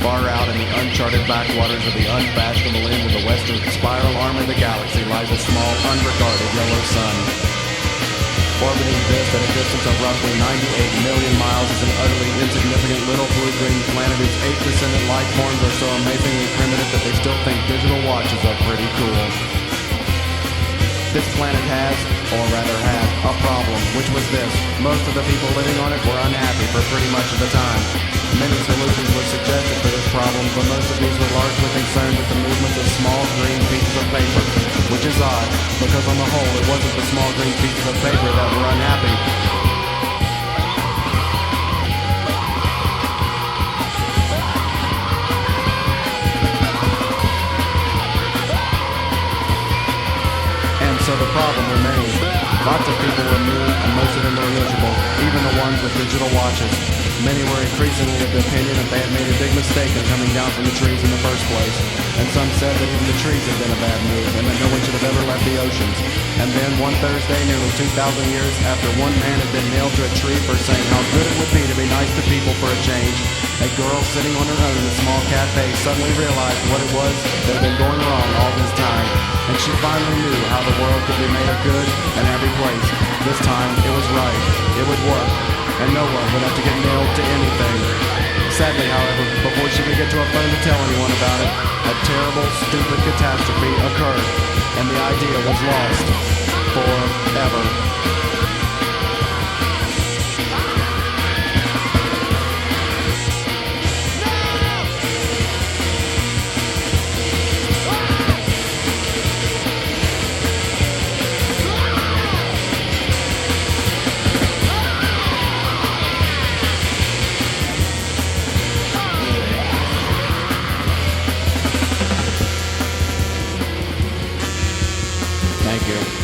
Far out in the uncharted backwaters of the unfashionable end of the western spiral arm of the galaxy lies a small, unregarded yellow sun. Orbiting this at a distance of roughly 98 million miles is an utterly insignificant little blue-green planet whose 8 descendant life forms are so amazingly primitive that they still think digital watches are pretty cool. This planet has, or rather had, a problem, which was this. Most of the people living on it were unhappy for pretty much of the time. Many solutions were suggested for this problem, but most of these were largely concerned with the movements of small green pieces of paper, which is odd, because on the whole it wasn't the small green pieces of paper that were unhappy. So the problem remained. Lots of people were moved, and most of them were miserable, even the ones with digital watches. Many were increasingly of the opinion that they had made a big mistake in coming down from the trees in the first place. And some said that even the trees had been a bad move, and that no one should have ever left the oceans. And then one Thursday, nearly 2,000 years after one man had been nailed to a tree for saying how good it would be to be nice to people for a change, a girl sitting on her own in a small cafe suddenly realized what it was that had been going wrong all this time. And she finally knew how the world could be made a good and happy place. This time, it was right. It would work. And no one would have to get nailed to anything. Sadly, however, before she could get to a phone to tell anyone about it, a terrible, stupid catastrophe occurred. And the idea was lost. Forever. Thank you.